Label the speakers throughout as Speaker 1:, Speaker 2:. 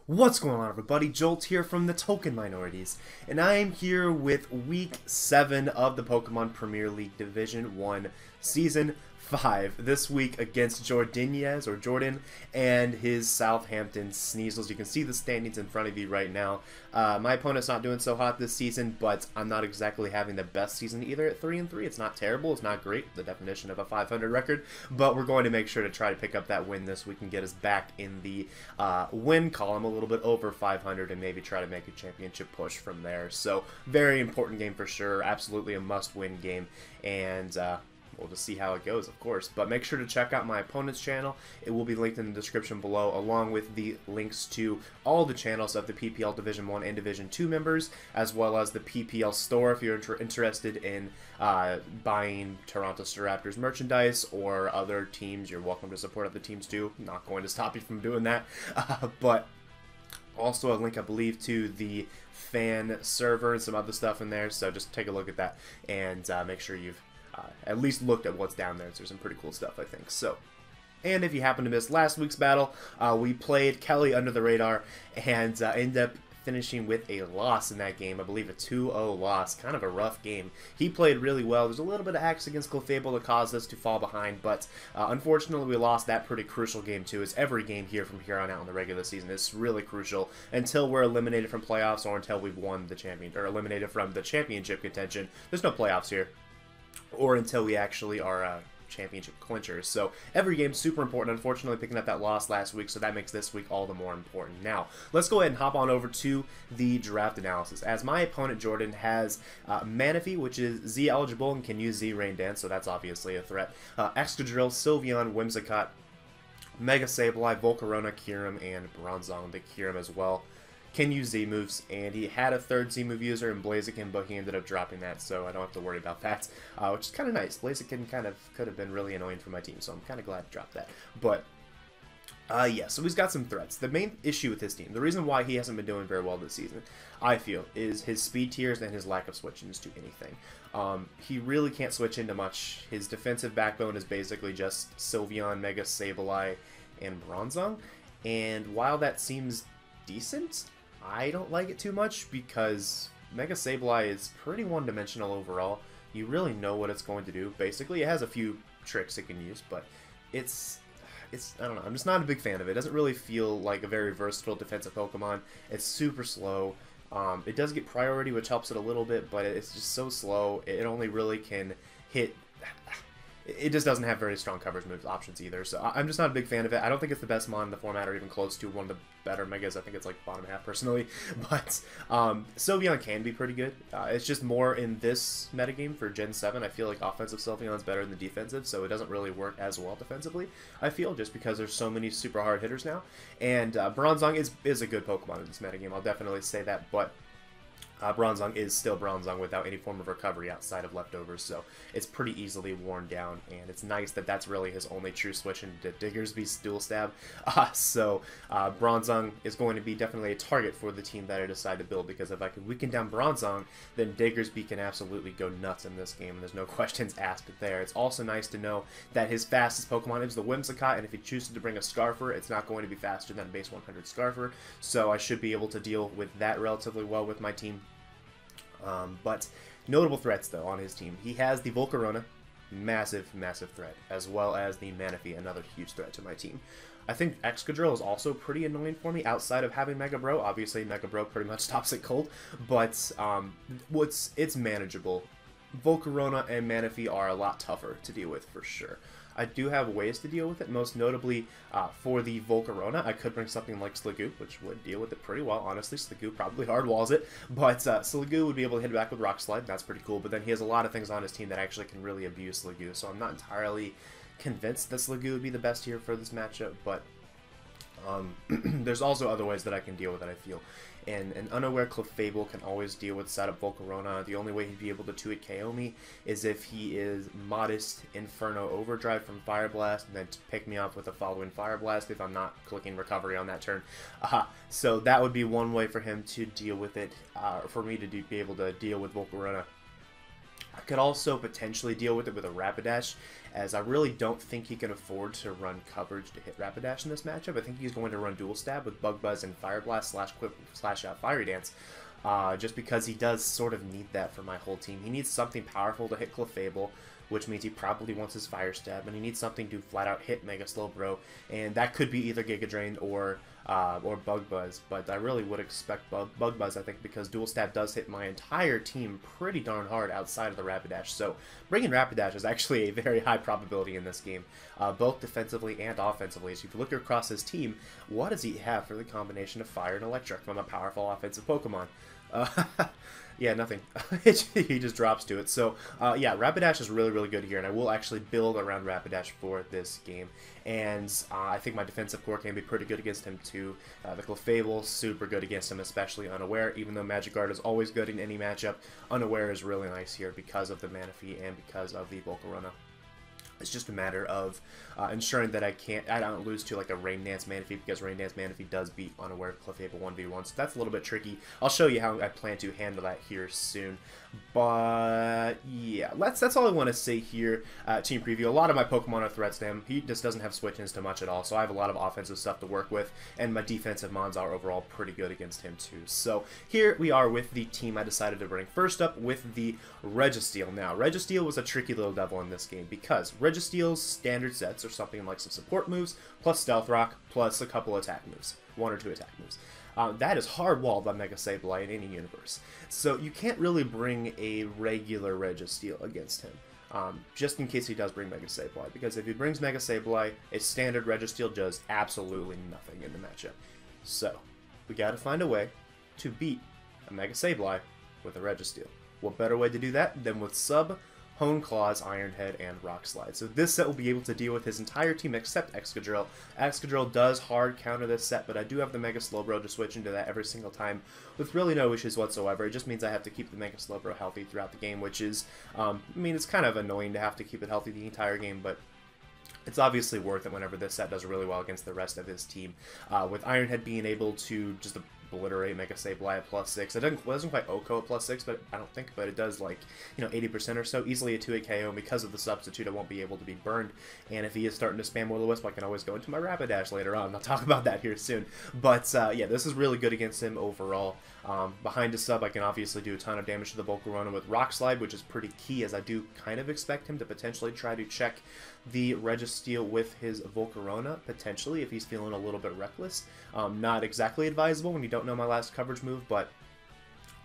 Speaker 1: What's going on, everybody? Jolt here from the Token Minorities, and I am here with Week 7 of the Pokemon Premier League Division 1 Season 5. This week against Jordinez, or Jordan, and his Southampton Sneasels. You can see the standings in front of you right now. My opponent's not doing so hot this season, but I'm not exactly having the best season either at 3-3. It's not terrible, it's not great, the definition of a 500 record, but we're going to make sure to try to pick up that win this week and get us back in the win column a little bit over 500 and maybe try to make a championship push from there. So, very important game for sure, absolutely a must-win game, and we'll just see how it goes, of course. But make sure to check out my opponent's channel. It will be linked in the description below, along with the links to all the channels of the PPL Division 1 and Division 2 members, as well as the PPL Store if you're interested in buying Toronto Staraptors merchandise or other teams. You're welcome to support other teams too. I'm not going to stop you from doing that. But also a link, I believe, to the fan server and some other stuff in there. So just take a look at that and make sure you've at least looked at what's down there. So there's some pretty cool stuff, I think. So, and if you happen to miss last week's battle, we played Kelly under the radar and ended up finishing with a loss in that game. I believe a 2-0 loss. Kind of a rough game. He played really well. There's a little bit of hacks against Clefable that caused us to fall behind, but unfortunately we lost that pretty crucial game too, as every game here from here on out in the regular season is really crucial until we're eliminated from playoffs or until we've won the champion, or eliminated from the championship contention. There's no playoffs here, or until we actually are championship clinchers. So every game's super important. Unfortunately, picking up that loss last week, so that makes this week all the more important. Now, let's go ahead and hop on over to the draft analysis. As my opponent, Jordan, has Manaphy, which is Z eligible and can use Z Rain Dance, so that's obviously a threat. Excadrill, Sylveon, Whimsicott, Mega Sableye, Volcarona, Kyurem, and Bronzong the Kyurem as well. Can use Z moves, and he had a third Z move user in Blaziken, but he ended up dropping that, so I don't have to worry about that, which is kind of nice. Blaziken kind of could have been really annoying for my team, so I'm kind of glad to drop that. But yeah, so he's got some threats. The main issue with his team, the reason why he hasn't been doing very well this season, I feel, is his speed tiers and his lack of switch-ins to anything. He really can't switch into much. His defensive backbone is basically just Sylveon, Mega Sableye, and Bronzong, and while that seems decent, I don't like it too much because Mega Sableye is pretty one-dimensional overall. You really know what it's going to do. Basically, it has a few tricks it can use, but it's I don't know, I'm just not a big fan of it. It doesn't really feel like a very versatile defensive Pokemon. It's super slow. It does get priority, which helps it a little bit, but it's just so slow. It only really can hit... It just doesn't have very strong coverage moves options either, so I'm just not a big fan of it. I don't think it's the best mon in the format or even close to one of the better Megas. I think it's like bottom half personally, but Sylveon can be pretty good. It's just more in this metagame for Gen 7. I feel like offensive Sylveon is better than defensive, so it doesn't really work as well defensively, I feel, just because there's so many super hard hitters now. And Bronzong is a good Pokemon in this metagame, I'll definitely say that, but Bronzong is still Bronzong without any form of recovery outside of leftovers, so it's pretty easily worn down, and it's nice that that's really his only true switch into Diggersby's Dual Stab. So Bronzong is going to be definitely a target for the team that I decide to build, because if I can weaken down Bronzong, then Diggersby can absolutely go nuts in this game, and there's no questions asked there. It's also nice to know that his fastest Pokemon is the Whimsicott, and if he chooses to bring a Scarfer, it's not going to be faster than base 100 Scarfer, so I should be able to deal with that relatively well with my team. But notable threats, though, on his team. He has the Volcarona, massive, massive threat, as well as the Manaphy, another huge threat to my team. I think Excadrill is also pretty annoying for me outside of having Mega Bro. Obviously, Mega Bro pretty much stops it cold, but it's manageable. Volcarona and Manaphy are a lot tougher to deal with for sure. I do have ways to deal with it, most notably for the Volcarona. I could bring something like Sliggoo, which would deal with it pretty well. Honestly, Sliggoo probably hardwalls it, but Sliggoo would be able to hit it back with Rock Slide. That's pretty cool, but then he has a lot of things on his team that actually can really abuse Sliggoo, so I'm not entirely convinced that Sliggoo would be the best here for this matchup, but there's also other ways that I can deal with it, I feel. And an unaware Clefable can always deal with setup Volcarona. The only way he'd be able to 2-hit KO me is if he is Modest Inferno Overdrive from Fire Blast, and then pick me off with a following Fire Blast if I'm not clicking Recovery on that turn. So that would be one way for him to deal with it, for me to be able to deal with Volcarona. I could also potentially deal with it with a Rapi-CASH, as I really don't think he can afford to run coverage to hit Rapi-CASH in this matchup. I think he's going to run dual stab with Bug Buzz and Fire Blast / Fiery Dance, just because he does sort of need that for my whole team. He needs something powerful to hit Clefable, which means he probably wants his Fire Stab, and he needs something to flat out hit Mega Slowbro, and that could be either Giga Drain or Bug Buzz, but I really would expect Bug Buzz, I think, because Dual Stab does hit my entire team pretty darn hard outside of the Rapi-CASH, so bringing Rapi-CASH is actually a very high probability in this game, both defensively and offensively. So if you look across his team, what does he have for the combination of Fire and Electric from a powerful offensive Pokemon? Yeah, nothing. He just drops to it. So, yeah, Rapi-CASH is really, really good here, and I will actually build around Rapi-CASH for this game. And I think my defensive core can be pretty good against him, too. The Clefable, super good against him, especially Unaware. Even though Magic Guard is always good in any matchup, Unaware is really nice here because of the Manaphy and because of the Volcarona. It's just a matter of ensuring that I don't lose to like a Rain Dance Manaphy, because Rain Dance Manaphy does beat Unaware Clefable 1v1, so that's a little bit tricky. I'll show you how I plan to handle that here soon. But yeah, that's all I want to say here. Team preview. A lot of my Pokemon are threats to him. He just doesn't have switch-ins to much at all, so I have a lot of offensive stuff to work with, and my defensive mons are overall pretty good against him too. So here we are with the team I decided to bring. First up with the Registeel. Now, Registeel was a tricky little devil in this game, because Registeel's standard sets are something like some support moves, plus Stealth Rock, plus a couple attack moves. 1 or 2 attack moves. That is hard-walled by Mega Sableye in any universe. So you can't really bring a regular Registeel against him, just in case he does bring Mega Sableye, because if he brings Mega Sableye, a standard Registeel does absolutely nothing in the matchup. So, we gotta find a way to beat a Mega Sableye with a Registeel. What better way to do that than with Sub, Hone Claws, Iron Head, and Rock Slide. So this set will be able to deal with his entire team except Excadrill. Excadrill does hard counter this set, but I do have the Mega Slowbro to switch into that every single time with really no issues whatsoever. It just means I have to keep the Mega Slowbro healthy throughout the game, which is, I mean, it's kind of annoying to have to keep it healthy the entire game, but it's obviously worth it whenever this set does really well against the rest of his team. With Iron Head being able to just obliterate Mega Sableye at +6. It doesn't quite OHKO at +6, but I don't think, but it does like, 80% or so, easily a 2-hit KO, and because of the substitute I won't be able to be burned, and if he is starting to spam Will-O-Wisp, I can always go into my Rapi-CASH later on. I'll talk about that here soon. But yeah, this is really good against him overall. Behind his sub, I can obviously do a ton of damage to the Volcarona with Rock Slide, which is pretty key, as I do kind of expect him to potentially try to check the Registeel with his Volcarona, potentially, if he's feeling a little bit reckless. Not exactly advisable when you don't know my last coverage move, but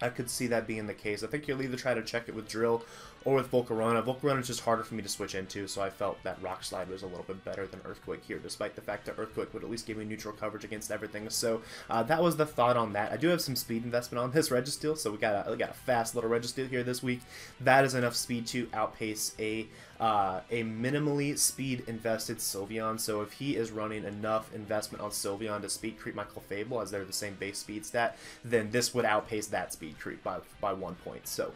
Speaker 1: I could see that being the case. I think you'll either try to check it with Drill or with Volcarona. Volcarona is just harder for me to switch into, so I felt that Rock Slide was a little bit better than Earthquake here, despite the fact that Earthquake would at least give me neutral coverage against everything. So that was the thought on that. I do have some speed investment on this Registeel, so we got a fast little Registeel here this week. That is enough speed to outpace a minimally speed invested Sylveon. So if he is running enough investment on Sylveon to speed creep my Clefable, as they're the same base speed stat, then this would outpace that speed creep by 1 point. So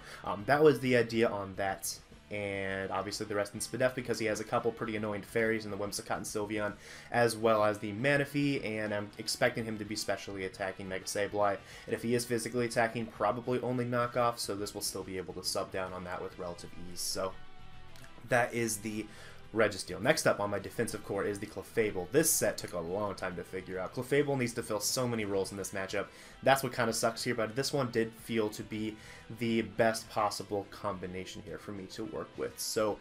Speaker 1: that was the idea on that. And obviously the rest in Spadef, because he has a couple pretty annoying fairies in the Whimsicott and Sylveon, as well as the Manaphy, and I'm expecting him to be specially attacking Mega Sableye. And if he is physically attacking, probably only knockoff, so this will still be able to sub down on that with relative ease. So that is the Registeel. Next up on my defensive core is the Clefable. This set took a long time to figure out. Clefable needs to fill so many roles in this matchup. That's what kind of sucks here, but this one did feel to be the best possible combination here for me to work with. So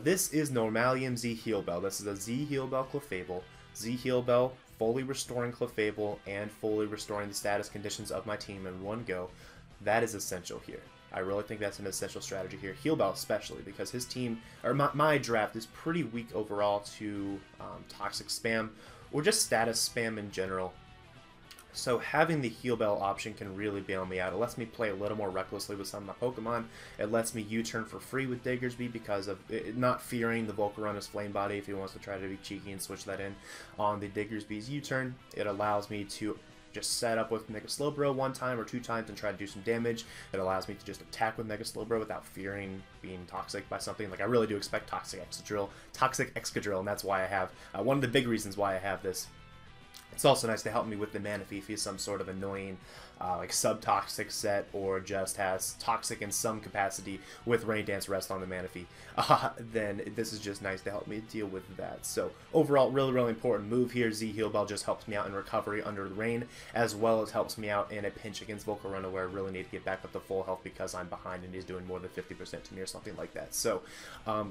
Speaker 1: this is Normalium Z Heal Bell. This is a Z Heal Bell Clefable. Z Heal Bell fully restoring Clefable and fully restoring the status conditions of my team in one go. That is essential here. I really think that's an essential strategy here. Heal Bell especially, because his team, or my draft, is pretty weak overall to Toxic Spam, or just status spam in general. So having the Heal Bell option can really bail me out. It lets me play a little more recklessly with some of my Pokemon. It lets me U-turn for free with Diggersby because of not fearing the Volcarona's Flame Body if he wants to try to be cheeky and switch that in on the Diggersby's U-turn. It allows me to just set up with Mega Slowbro 1 time or 2 times and try to do some damage. It allows me to just attack with Mega Slowbro without fearing being toxic by something. Like, I really do expect Toxic Excadrill, and that's why I have, one of the big reasons why I have this It's also nice to help me with the Manaphy if he's some sort of annoying like sub-toxic set or just has toxic in some capacity with Rain Dance Rest on the Manaphy. Then this is just nice to help me deal with that. So overall, really important move here. Z Heal Bell just helps me out in recovery under the rain, as well as helps me out in a pinch against Volcarona where I really need to get back up to full health because I'm behind and he's doing more than 50% to me or something like that. So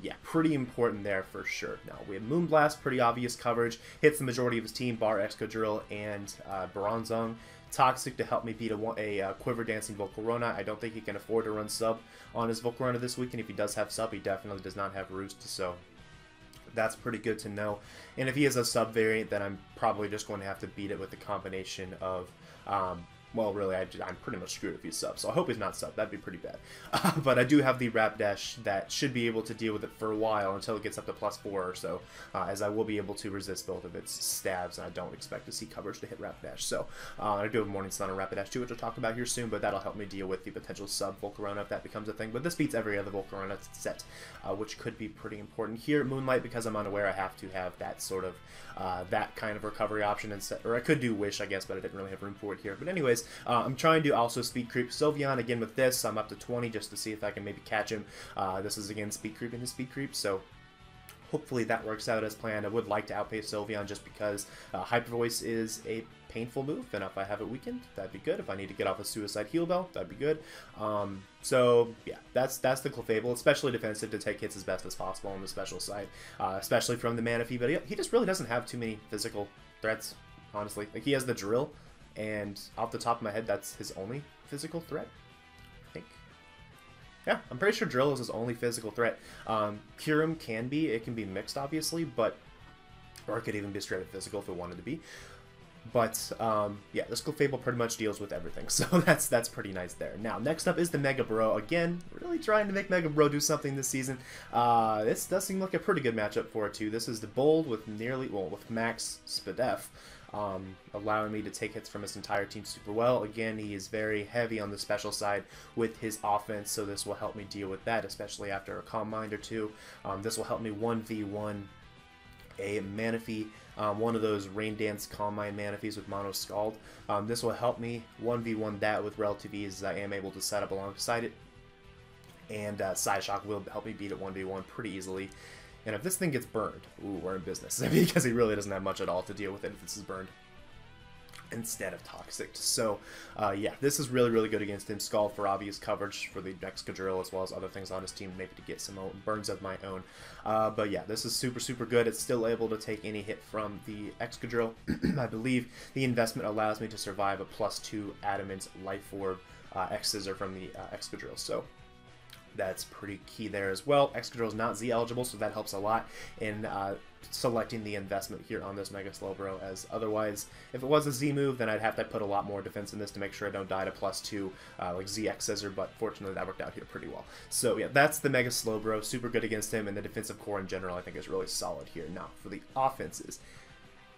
Speaker 1: yeah, pretty important there for sure. Now we have Moonblast, pretty obvious coverage, hits the majority of his team, bar Excadrill and Bronzong. Toxic to help me beat a Quiver Dancing Volcarona. I don't think he can afford to run sub on his Volcarona this week, and if he does have sub, he definitely does not have Roost, so that's pretty good to know. And if he has a sub variant, then I'm probably just going to have to beat it with a combination of well, really, I'm pretty much screwed if he's sub, so I hope he's not sub. That'd be pretty bad. But I do have the Rapidash that should be able to deal with it for a while until it gets up to +4 or so, as I will be able to resist both of its stabs, and I don't expect to see coverage to hit Rapidash. So I do have Morning Sun on Rapidash too, which I'll talk about here soon, but that'll help me deal with the potential sub Volcarona if that becomes a thing. But this beats every other Volcarona set, which could be pretty important here. Moonlight, because I'm unaware, I have to have that sort of that kind of recovery option instead, or I could do Wish, I guess, but I didn't really have room for it here. But anyways, I'm trying to also speed creep Sylveon again with this. I'm up to 20 just to see if I can maybe catch him. This is again speed creep in his speed creep, so hopefully that works out as planned. I would like to outpace Sylveon just because Hyper Voice is a painful move, and if I have it weakened, that'd be good. If I need to get off a Suicide Heal Bell, that'd be good. So yeah, that's the Clefable, especially defensive to take hits as best as possible on the special side, especially from the Manaphy. But he just really doesn't have too many physical threats, honestly. Like, he has the Drill, and off the top of my head, that's his only physical threat, I think. Yeah, I'm pretty sure Drill is his only physical threat. Kyurem can be, it can be mixed, obviously, but, or it could even be straight up physical if it wanted to be. But, yeah, this Clefable pretty much deals with everything, so that's pretty nice there. Now, next up is the Mega Bro. Again, really trying to make Mega Bro do something this season. This does seem like a pretty good matchup for it, too. This is the Bold with with Max Spadef, allowing me to take hits from his entire team super well. Again, he is very heavy on the special side with his offense, so this will help me deal with that, especially after a Calm Mind or two. This will help me 1v1 a Manaphy, one of those Rain Dance Calm Mind Manaphys with Mono Scald. This will help me 1v1 that with relative ease, as I am able to set up alongside it. And Psyshock will help me beat it 1v1 pretty easily. And if this thing gets burned, ooh, we're in business. Because he really doesn't have much at all to deal with it if this is burned instead of Toxic. So, yeah, this is really good against him. Scald for obvious coverage for the Excadrill, as well as other things on his team, maybe to get some burns of my own. But yeah, this is super good. It's still able to take any hit from the Excadrill. I believe the investment allows me to survive a +2 Adamant Life Orb X-Scissor from the Excadrill. So that's pretty key there as well. Excadrill is not Z eligible, so that helps a lot in selecting the investment here on this Mega Slowbro, as otherwise, if it was a Z move, then I'd have to put a lot more defense in this to make sure I don't die to +2 like ZX Scissor, but fortunately that worked out here pretty well. So yeah, that's the Mega Slowbro, super good against him, and the defensive core in general I think is really solid here. Now, for the offenses,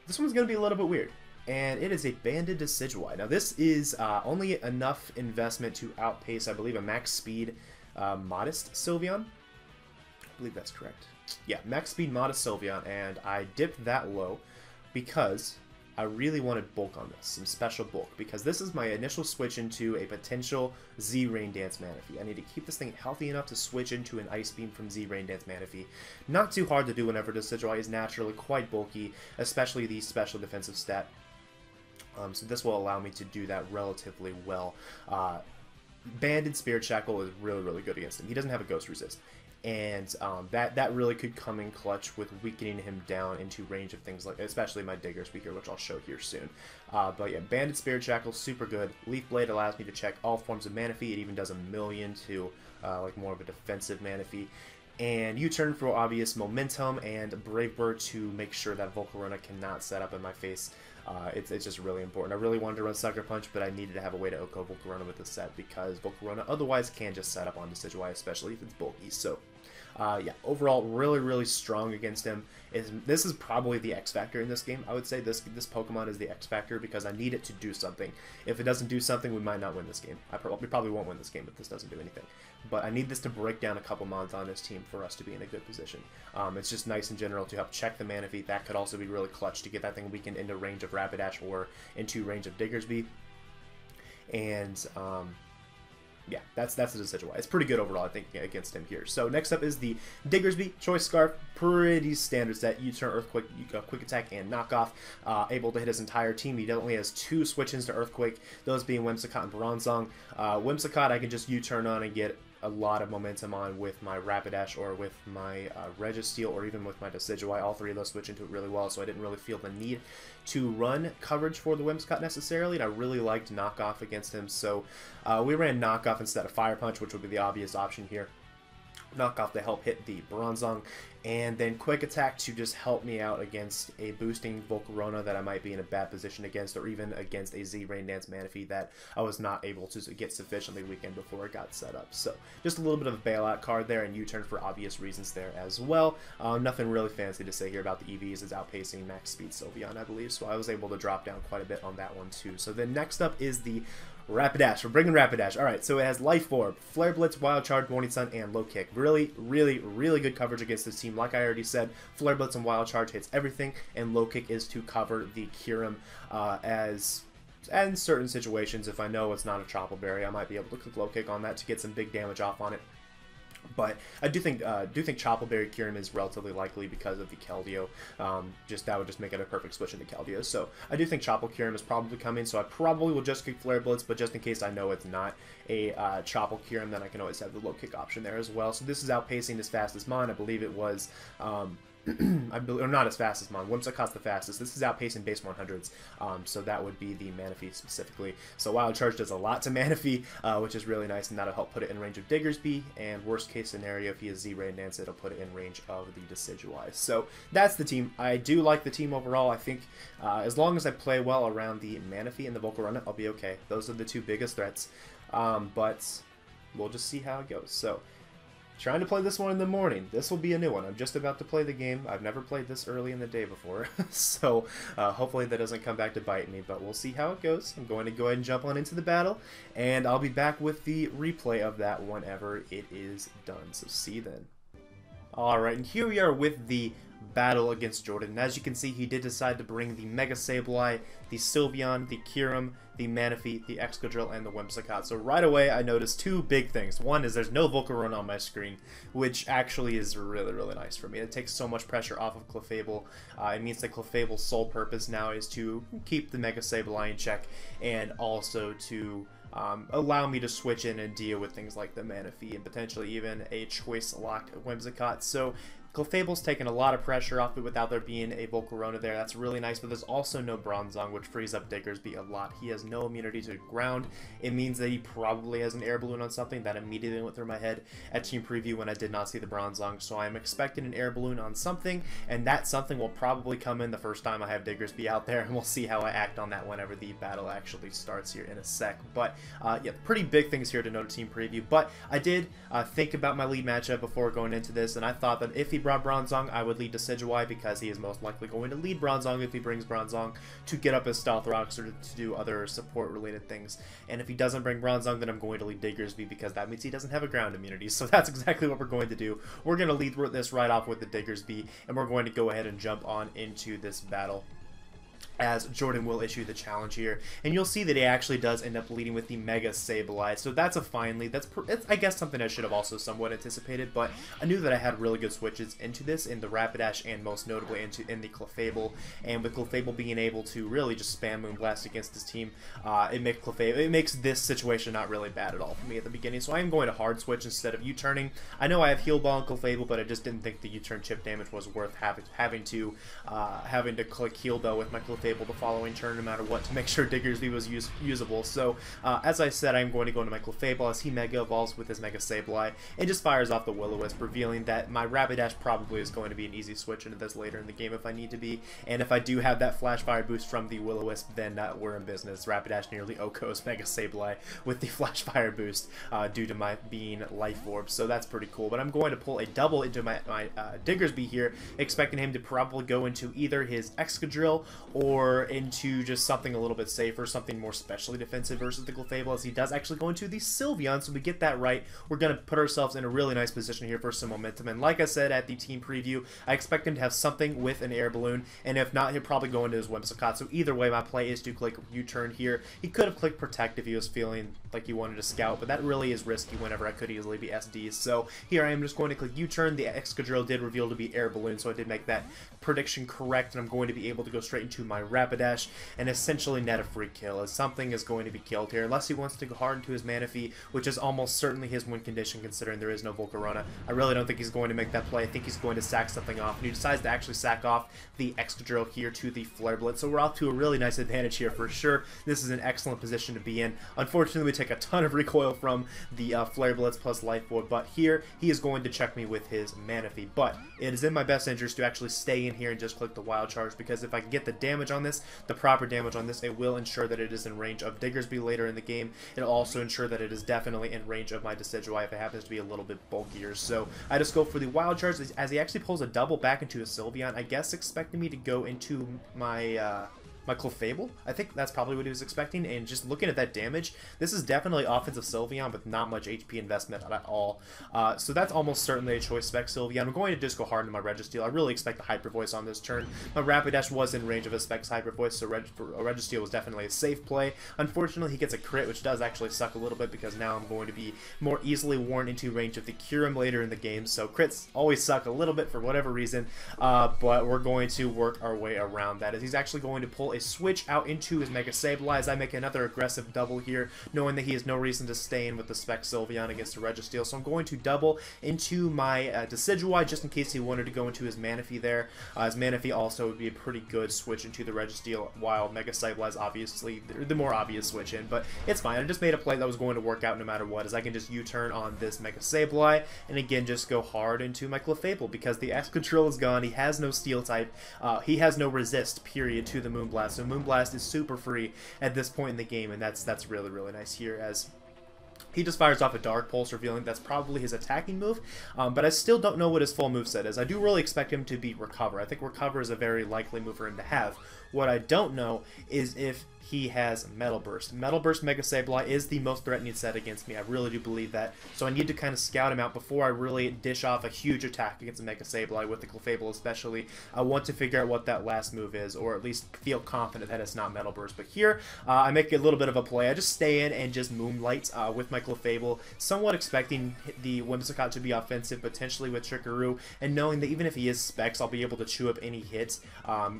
Speaker 1: this one's going to be a little bit weird, and it is a Banded Decidueye. Now this is only enough investment to outpace, I believe, a max speed Modest Sylveon. I believe that's correct. Yeah, max speed Modest Sylveon, and I dipped that low because I really wanted bulk on this, some special bulk, because this is my initial switch into a potential Z Rain Dance Manaphy. I need to keep this thing healthy enough to switch into an Ice Beam from Z Rain Dance Manaphy. Not too hard to do whenever Decidueye is naturally quite bulky, especially the special defensive stat. So this will allow me to do that relatively well. Banded Spirit Shackle is really good against him. He doesn't have a Ghost Resist, and that really could come in clutch with weakening him down into range of things like, especially my Digger Speaker, which I'll show here soon. But yeah, Banded Spirit Shackle, super good. Leaf Blade allows me to check all forms of Manaphy. It even does a million to like more of a defensive Manaphy. And U-Turn for obvious momentum, and Brave Bird to make sure that Volcarona cannot set up in my face. It's just really important. I really wanted to run Sucker Punch, but I needed to have a way to OHKO Volcarona with this set, because Volcarona otherwise can just set up on Decidueye, especially if it's bulky. So Yeah, overall, really strong against him. This is probably the X factor in this game. I would say this Pokemon is the X factor because I need it to do something. If it doesn't do something, we might not win this game. We probably won't win this game if this doesn't do anything. But I need this to break down a couple mons on his team for us to be in a good position. It's just nice in general to help check the Manaphy. That could also be really clutch to get that thing weakened into range of Rapidash or into range of Diggersby. And yeah, that's the Decidueye. It's pretty good overall, I think, against him here. So next up is the Diggersby Choice Scarf. Pretty standard set. U-turn, Earthquake, Quick Attack, and Knockoff. Able to hit his entire team. He only has 2 switch-ins to Earthquake, those being Whimsicott and Bronzong. Whimsicott I can just U-turn on and get a lot of momentum on with my Rapidash or with my Registeel or even with my Decidueye. All 3 of those switch into it really well, so I didn't really feel the need to run coverage for the Whimsicott necessarily, and I really liked Knockoff against him, so we ran Knockoff instead of Fire Punch, which would be the obvious option here. Knockoff to help hit the Bronzong, and then Quick Attack to just help me out against a boosting Volcarona that I might be in a bad position against, or even against a Z Rain Dance Manaphy that I was not able to get sufficiently weakened before it got set up. So just a little bit of a bailout card there, and U-turn for obvious reasons there as well. Nothing really fancy to say here about the EVs. It's outpacing max speed Sylveon, I believe, so I was able to drop down quite a bit on that one too. So then next up is the Rapidash. We're bringing Rapidash. Alright, so it has Life Orb, Flare Blitz, Wild Charge, Morning Sun, and Low Kick. Really good coverage against this team. Like I already said, Flare Blitz and Wild Charge hits everything, and Low Kick is to cover the Kyurem as in certain situations. If I know it's not a Tropical Berry, I might be able to click Low Kick on that to get some big damage off on it. But I do think Tropical Berry Kyurem is relatively likely because of the Keldeo. That would just make it a perfect switch into Keldeo. So I do think Tropical Kyurem is probably coming, so I probably will just kick Flare Blitz, but just in case I know it's not a Tropical Kyurem, then I can always have the Low Kick option there as well. So this is outpacing as fast as mine. I believe it was... or not as fast as mine. Whimsicott's the fastest. This is outpacing base 100s, so that would be the Manaphy specifically. So Wild Charge does a lot to Manaphy, which is really nice, and that'll help put it in range of Diggersby, and worst case scenario, if he has Z-Ray and Nance, it'll put it in range of the Decidueye. So that's the team. I do like the team overall. I think as long as I play well around the Manaphy and the Volcarona, I'll be okay. Those are the 2 biggest threats, but we'll just see how it goes. So trying to play this one in the morning. This will be a new one. I'm just about to play the game. I've never played this early in the day before, so hopefully that doesn't come back to bite me, but we'll see how it goes. I'm going to go ahead and jump on into the battle, and I'll be back with the replay of that whenever it is done, so see you then. Alright, and here we are with the battle against Jordan. And as you can see, he did decide to bring the Mega Sableye, the Sylveon, the Kyurem, the Manaphy, the Excadrill, and the Whimsicott. So right away, I noticed 2 big things. One is there's no Volcarona on my screen, which actually is really nice for me. It takes so much pressure off of Clefable. It means that Clefable's sole purpose now is to keep the Mega Sableye in check, and also to allow me to switch in and deal with things like the Manaphy and potentially even a choice-locked Whimsicott. So Clefable's taken a lot of pressure off it without there being a Volcarona there. That's really nice, but there's also no Bronzong, which frees up Diggersby a lot. He has no immunity to ground. It means that he probably has an air balloon on something. That immediately went through my head at Team Preview when I did not see the Bronzong, so I'm expecting an air balloon on something, and that something will probably come in the first time I have Diggersby out there, and we'll see how I act on that whenever the battle actually starts here in a sec. But yeah, pretty big things here to note at Team Preview, but I did think about my lead matchup before going into this, and I thought that if he brought Bronzong, I would lead Decidueye because he is most likely going to lead Bronzong if he brings Bronzong to get up his Stealth Rocks or to do other support related things. And if he doesn't bring Bronzong, then I'm going to lead Diggersby because that means he doesn't have a ground immunity. So that's exactly what we're going to do. We're going to lead this right off with the Diggersby, and we're going to go ahead and jump on into this battle, as Jordan will issue the challenge here. And you'll see that he actually does end up leading with the Mega Sableye, so that's a fine lead. That's I guess something I should have also somewhat anticipated, but I knew that I had really good switches into this, in the Rapidash, and most notably in the Clefable. And with Clefable being able to really just spam Moonblast against his team, it makes this situation not really bad at all for me at the beginning. So I am going to hard switch instead of U-turning. I know I have Heal Ball and Clefable, but I just didn't think the U-turn chip damage was worth having to click Heal Bell with my Clefable Clefable the following turn no matter what to make sure Diggersby was usable. So as I said, I'm going to go into my Clefable as he Mega Evolves with his Mega Sableye and just fires off the Will-O-Wisp, revealing that my Rapidash probably is going to be an easy switch into this later in the game if I need to be. And if I do have that Flash Fire boost from the Will-O-Wisp, then we're in business. Rapidash nearly OHKOs Mega Sableye with the Flash Fire boost due to my being Life Orb. So that's pretty cool. But I'm going to pull a double into my Diggersby here, expecting him to probably go into either his Excadrill or into just something a little bit safer, something more specially defensive versus the Clefable, as he does actually go into the Sylveon. So we get that right. We're going to put ourselves in a really nice position here for some momentum. And like I said at the team preview, I expect him to have something with an Air Balloon, and if not, he'll probably go into his Whimsicott. So either way, my play is to click U-turn here. He could have clicked Protect if he was feeling like he wanted to Scout, but that really is risky whenever I could easily be SDs. So here I am just going to click U-turn. The Excadrill did reveal to be Air Balloon, so I did make that prediction correct, and I'm going to be able to go straight into my Rapidash and essentially net a free kill, as something is going to be killed here, unless he wants to go hard into his Manaphy, which is almost certainly his win condition considering there is no Volcarona. I really don't think he's going to make that play. I think he's going to sack something off, and he decides to actually sack off the Excadrill here to the Flare Blitz, so we're off to a really nice advantage here for sure. This is an excellent position to be in. Unfortunately, we take a ton of recoil from the Flare Blitz plus Life Orb, but here he is going to check me with his Manaphy. But it is in my best interest to actually stay in here and just click the Wild Charge, because if I can get the damage on this, the proper damage on this, it will ensure that it is in range of Diggersby later in the game. It'll also ensure that it is definitely in range of my Decidueye if it happens to be a little bit bulkier. So I just go for the Wild Charge as he actually pulls a double back into a Sylveon, I guess expecting me to go into my my Clefable. I think that's probably what he was expecting, and just looking at that damage, this is definitely offensive Sylveon with not much HP investment at all. So that's almost certainly a choice spec Sylveon. I'm going to just go hard into my Registeel. I really expect the Hyper Voice on this turn. My Rapidash was in range of a specs Hyper Voice, so Registeel was definitely a safe play. Unfortunately, he gets a crit, which does actually suck a little bit, because now I'm going to be more easily worn into range of the Kyurem later in the game, so crits always suck a little bit for whatever reason, but we're going to work our way around that, as he's actually going to pull a switch out into his Mega Sableye as I make another aggressive double here, knowing that he has no reason to stay in with the Spec Sylveon against a Registeel. So I'm going to double into my Decidueye just in case he wanted to go into his Manaphy there. His Manaphy also would be a pretty good switch into the Registeel, while Mega Sableye is obviously the more obvious switch in, but it's fine. I just made a play that was going to work out no matter what, as I can just U-turn on this Mega Sableye and again just go hard into my Clefable, because the Excadrill is gone. He has no Steel type. He has no resist, period, to the Moonblast. So Moonblast is super free at this point in the game, and that's really, really nice here, as he just fires off a Dark Pulse, revealing that's probably his attacking move, but I still don't know what his full moveset is. I do really expect him to be Recover. I think Recover is a very likely move for him to have. What I don't know is if he has Metal Burst. Metal Burst Mega Sableye is the most threatening set against me. I really do believe that. So I need to kind of scout him out before I really dish off a huge attack against a Mega Sableye, with the Clefable especially. I want to figure out what that last move is, or at least feel confident that it's not Metal Burst. But here, I make a little bit of a play. I just stay in and just Moonlight with my Clefable, somewhat expecting the Whimsicott to be offensive, potentially with Trickaroo, and knowing that even if he is Specs, I'll be able to chew up any hits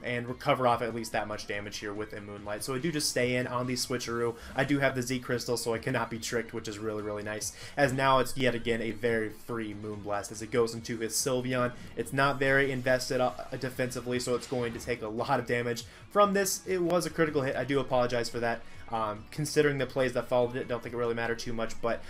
Speaker 1: and recover off at least that much damage here with a Moonlight. So I do just stay in on the Switcheroo. I do have the Z Crystal, so I cannot be tricked, which is really, really nice, as now it's yet again a very free Moonblast as it goes into his Sylveon. It's not very invested defensively, so it's going to take a lot of damage from this. It was a critical hit. I do apologize for that. Considering the plays that followed it, don't think it really mattered too much, but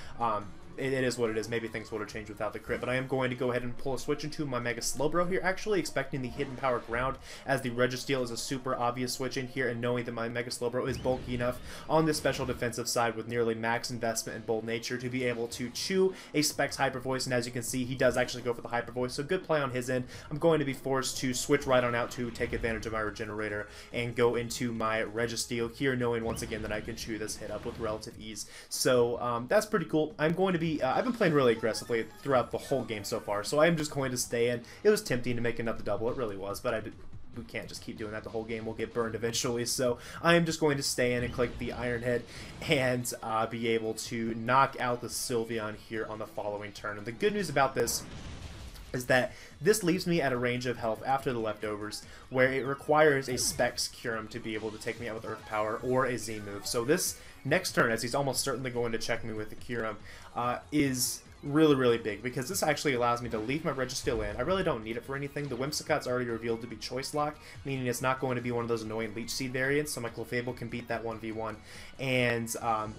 Speaker 1: it is what it is. Maybe things would have changed without the crit, but I am going to go ahead and pull a switch into my Mega Slowbro here, actually expecting the Hidden Power Ground, as the Registeel is a super obvious switch in here, and knowing that my Mega Slowbro is bulky enough on the special defensive side with nearly max investment and Bold Nature to be able to chew a Specs Hyper Voice, and as you can see, he does actually go for the Hyper Voice, so good play on his end. I'm going to be forced to switch right on out to take advantage of my Regenerator and go into my Registeel here, knowing once again that I can chew this hit up with relative ease. So that's pretty cool. I'm going to be I've been playing really aggressively throughout the whole game so far, so I am just going to stay in. It was tempting to make another double, it really was, but we can't just keep doing that the whole game. We'll get burned eventually, so I am just going to stay in and click the Iron Head and be able to knock out the Sylveon here on the following turn. And the good news about this is that this leaves me at a range of health after the leftovers, where it requires a Specs Kyurem to be able to take me out with Earth Power or a Z move. So this next turn, as he's almost certainly going to check me with the Kyurem, is really big, because this actually allows me to leave my Registeel in. I really don't need it for anything. The Whimsicott's already revealed to be Choice Lock, meaning it's not going to be one of those annoying Leech Seed variants, so my Clefable can beat that 1v1. And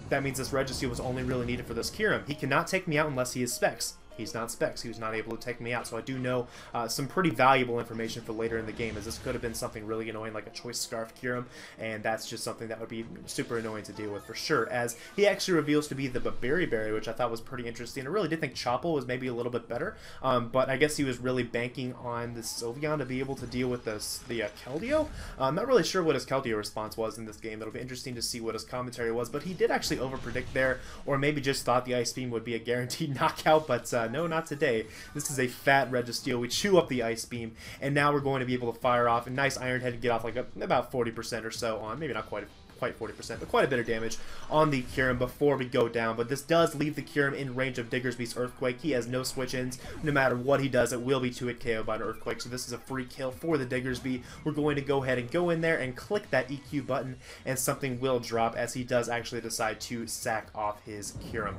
Speaker 1: that means this Registeel was only really needed for this Kyurem. He cannot take me out unless he is Specs. He's not Specs. He was not able to take me out. So I do know some pretty valuable information for later in the game, as this could have been something really annoying like a Choice Scarf Kyurem, and that's just something that would be super annoying to deal with for sure, as he actually reveals to be the Berry, which I thought was pretty interesting. I really did think Chople was maybe a little bit better, but I guess he was really banking on the Sylveon to be able to deal with the Keldeo. I'm not really sure what his Keldeo response was in this game. It'll be interesting to see what his commentary was, but he did actually overpredict there, or maybe just thought the Ice Beam would be a guaranteed knockout, but no, not today. This is a fat Registeel. We chew up the Ice Beam, and now we're going to be able to fire off a nice Iron Head and get off like about 40% or so on, maybe not quite 40%, but quite a bit of damage on the Kyurem before we go down. But this does leave the Kyurem in range of Diggersby's Earthquake. He has no switch-ins. No matter what he does, it will be 2-hit KO by an Earthquake, so this is a free kill for the Diggersby. We're going to go ahead and go in there and click that EQ button, and something will drop as he does actually decide to sack off his Kyurem.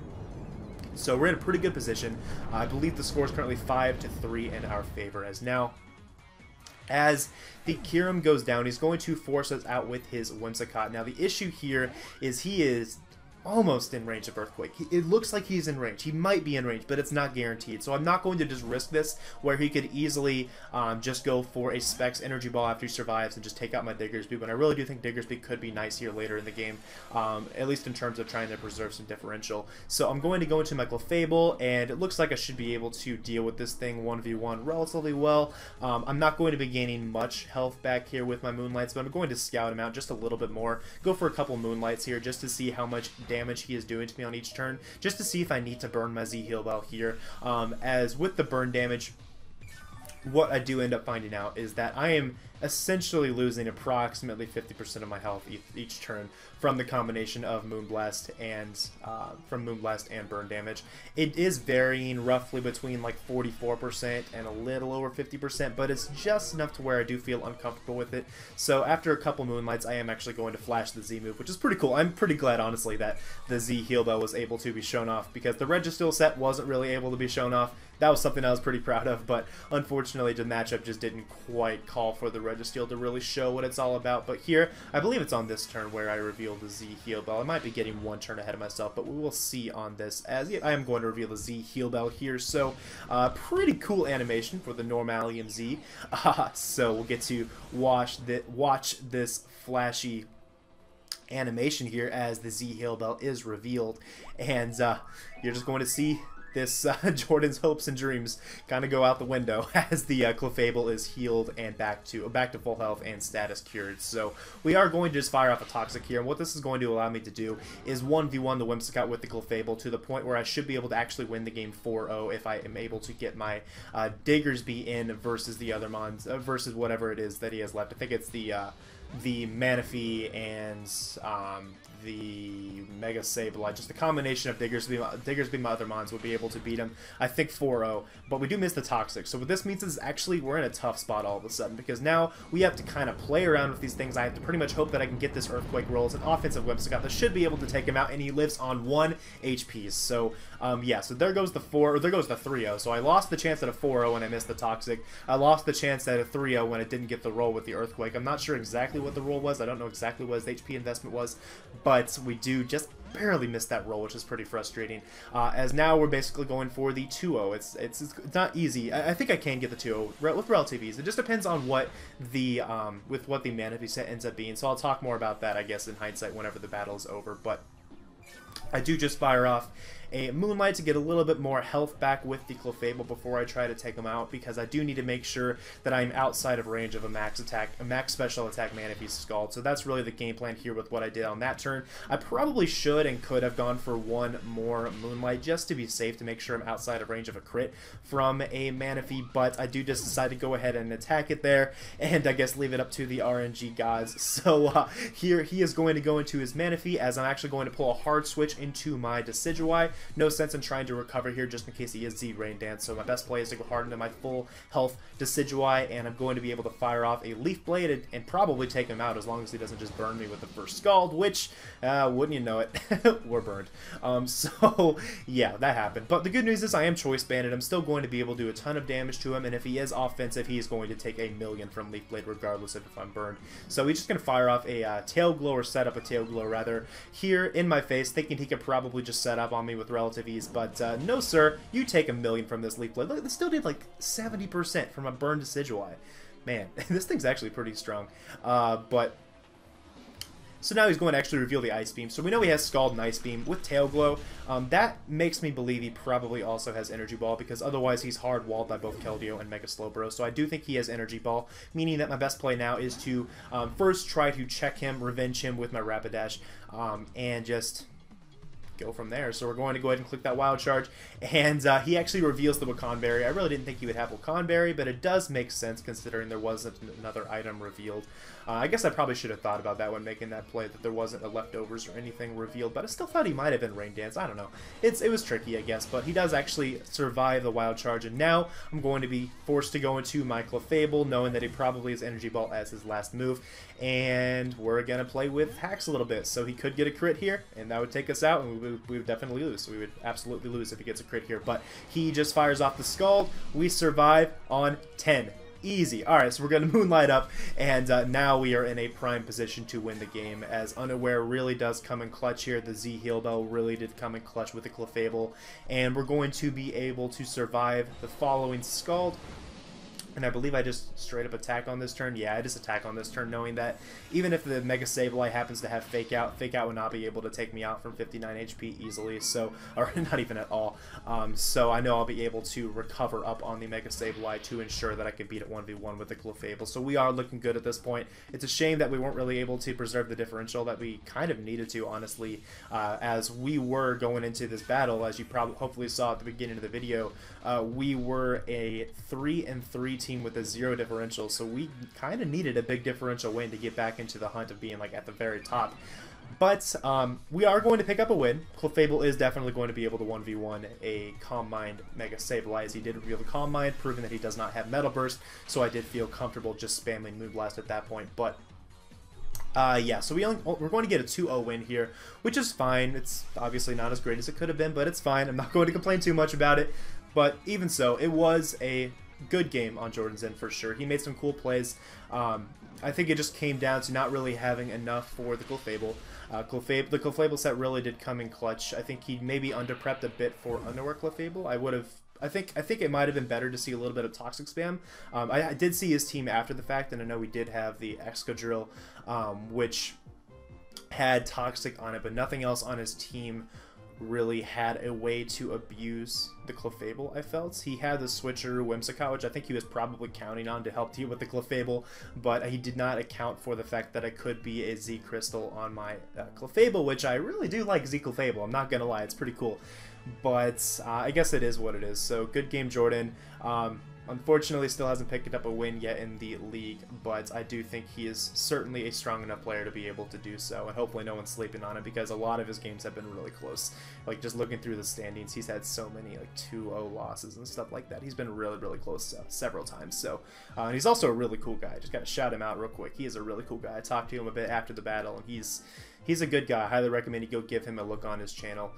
Speaker 1: So we're in a pretty good position. I believe the score is currently 5-3 in our favor, as now, as the Kyurem goes down, he's going to force us out with his Whimsicott. Now the issue here is he is almost in range of Earthquake. It looks like he's in range. He might be in range, but it's not guaranteed. So I'm not going to just risk this, where he could easily just go for a Specs Energy Ball after he survives and just take out my Diggersby. But I really do think Diggersby could be nice here later in the game, at least in terms of trying to preserve some differential. So I'm going to go into my Clefable, and it looks like I should be able to deal with this thing 1v1 relatively well. I'm not going to be gaining much health back here with my Moonlights, but I'm going to scout him out just a little bit more. Go for a couple Moonlights here just to see how much damage he is doing to me on each turn, just to see if I need to burn my Z Heal Bell here. As with the burn damage, what I do end up finding out is that I am essentially losing approximately 50% of my health each turn from the combination of Moonblast and burn damage. It is varying roughly between like 44% and a little over 50%, but it's just enough to where I do feel uncomfortable with it. So after a couple Moonlights, I am actually going to flash the Z move, which is pretty cool. I'm pretty glad, honestly, that the Z Heal Bell was able to be shown off, because the Registeel set wasn't really able to be shown off. That was something I was pretty proud of, but unfortunately the matchup just didn't quite call for the Registeel to really show what it's all about. But here, I believe it's on this turn where I reveal the Z Heal Bell. I might be getting one turn ahead of myself, but we will see on this, as I am going to reveal the Z Heal Bell here. So, pretty cool animation for the Normalium Z. So we'll get to watch this flashy animation here as the Z Heal Bell is revealed, and you're just going to see this Jordan's hopes and dreams kind of go out the window as the Clefable is healed and back to full health and status cured. So we are going to just fire off a Toxic here, and what this is going to allow me to do is 1v1 the Whimsicott with the Clefable to the point where I should be able to actually win the game 4-0 if I am able to get my Diggersby in versus the other mons, versus whatever it is that he has left. I think it's the Manaphy and the Mega Sableye. Just the combination of Diggersby, my other mons would be able to beat him, I think 4-0, but we do miss the Toxic. So what this means is actually we're in a tough spot all of a sudden, because now we have to kind of play around with these things. I have to pretty much hope that I can get this Earthquake roll. It's an offensive Whimsicott that should be able to take him out, and he lives on 1 HP. So yeah, so there goes the 3-0. So I lost the chance at a 4-0 when I missed the Toxic. I lost the chance at a 3-0 when I didn't get the roll with the Earthquake. I'm not sure exactly what the roll was. I don't know exactly what his HP investment was, but we do just barely missed that roll, which is pretty frustrating. As now we're basically going for the 2-0. It's not easy. I think I can get the 2-0 with relative ease. It just depends on what the with what the Manaphy set ends up being. So I'll talk more about that, I guess, in hindsight whenever the battle is over. But I do just fire off a Moonlight to get a little bit more health back with the Clefable before I try to take him out, because I do need to make sure that I'm outside of range of a max special attack Manaphy Scald. So that's really the game plan here with what I did on that turn. I probably should and could have gone for one more Moonlight just to be safe, to make sure I'm outside of range of a crit from a Manaphy, but I do just decide to go ahead and attack it there, and I guess leave it up to the RNG gods. So here he is going to go into his Manaphy, as I'm actually going to pull a hard switch into my Decidueye. No sense in trying to recover here just in case he is Z Rain Dance, so my best play is to go hard into my full health Decidueye, and I'm going to be able to fire off a Leaf Blade and probably take him out as long as he doesn't just burn me with the first Scald, which, wouldn't you know it, we're burned. So, yeah, that happened. But the good news is I am Choice Banded. I'm still going to be able to do a ton of damage to him, and if he is offensive, he is going to take a million from Leaf Blade regardless of if I'm burned. So he's just going to fire off a Tail Glow, or set up a Tail Glow rather, here in my face, thinking he could probably just set up on me with relative ease, but no sir, you take a million from this Leaf Blade. Look, this still did like 70% from a burned Decidueye. Man, this thing's actually pretty strong. So now he's going to actually reveal the Ice Beam. So we know he has Scald and Ice Beam with Tail Glow. That makes me believe he probably also has Energy Ball, because otherwise he's hard walled by both Keldeo and Mega Slowbro. So I do think he has Energy Ball, meaning that my best play now is to first try to check him, revenge him with my Rapidash, and just go from there. So we're going to go ahead and click that Wild Charge, and he actually reveals the Wakan Berry. I really didn't think he would have Wakan Berry, but it does make sense considering there wasn't another item revealed. I guess I probably should have thought about that when making that play, that there wasn't a Leftovers or anything revealed, but I still thought he might have been Rain Dance. I don't know. It was tricky, I guess, but he does actually survive the Wild Charge, and now I'm going to be forced to go into my Clefable, knowing that he probably has Energy Ball as his last move, and we're going to play with Hacks a little bit, so he could get a crit here, and that would take us out, and we would definitely lose. So we would absolutely lose if he gets a crit here, but he just fires off the Scald. We survive on 10. Easy. Alright, so we're going to Moonlight up, and now we are in a prime position to win the game, as Unaware really does come in clutch here. The Z Heal Bell really did come in clutch with the Clefable, and we're going to be able to survive the following Scald. And I believe I just straight up attack on this turn. Yeah, I just attack on this turn, knowing that even if the Mega Sableye happens to have Fake Out would not be able to take me out from 59 HP easily, so, or not even at all. So I know I'll be able to recover up on the Mega Sableye to ensure that I can beat it 1v1 with the Clefable. So we are looking good at this point. It's a shame that we weren't really able to preserve the differential that we kind of needed to, honestly, as we were going into this battle. As you probably hopefully saw at the beginning of the video, we were a 3-3 team with a 0 differential, so we kind of needed a big differential win to get back into the hunt of being like at the very top. But we are going to pick up a win. Clefable is definitely going to be able to 1v1 a Calm Mind Mega Sableye, as he did reveal the Calm Mind, proving that he does not have Metal Burst, so I did feel comfortable just spamming Moonblast at that point. But yeah, so we're going to get a 2-0 win here, which is fine. It's obviously not as great as it could have been, but it's fine. I'm not going to complain too much about it. But even so, it was a good game on Jordan's end for sure. He made some cool plays. I think it just came down to not really having enough for the Clefable. The Clefable set really did come in clutch. I think he maybe underprepped a bit for Underwear Clefable. I think it might have been better to see a little bit of Toxic Spam. I did see his team after the fact, and I know we did have the Excadrill, which had Toxic on it, but nothing else on his team really had a way to abuse the Clefable, I felt. He had the Switcheroo Whimsicott, which I think he was probably counting on to help deal with the Clefable, but he did not account for the fact that it could be a Z Crystal on my Clefable, which I really do like Z Clefable, I'm not gonna lie, it's pretty cool. But I guess it is what it is. So good game, Jordan. Unfortunately, still hasn't picked up a win yet in the league, but I do think he is certainly a strong enough player to be able to do so, and hopefully no one's sleeping on it, because a lot of his games have been really close. Like, just looking through the standings, he's had so many, like, 2-0 losses and stuff like that. He's been really, really close several times, so... and he's also a really cool guy. Just gotta shout him out real quick. He is a really cool guy. I talked to him a bit after the battle, and he's a good guy. I highly recommend you go give him a look on his channel.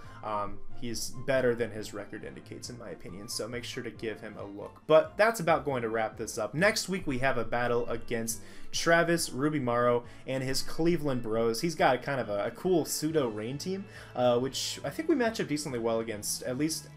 Speaker 1: He's better than his record indicates, in my opinion, so make sure to give him a look. But that's about going to wrap this up. Next week, we have a battle against Travis Ruby-Maro and his Cleveland Bros. He's got kind of a cool pseudo-rain team, which I think we match up decently well against, at least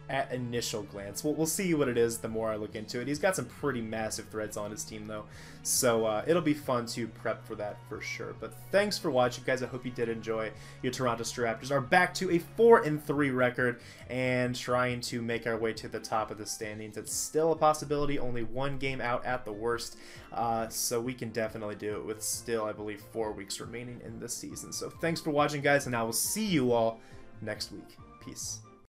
Speaker 1: at initial glance. We'll see what it is the more I look into it. He's got some pretty massive threads on his team, though, so it'll be fun to prep for that for sure. But thanks for watching, guys. I hope you did enjoy. Your Toronto Staraptors are back to a 4-3 record and trying to make our way to the top of the standings. It's still a possibility, only one game out at the worst, so we can definitely do it with still, I believe, 4 weeks remaining in this season. So thanks for watching, guys, and I will see you all next week. Peace.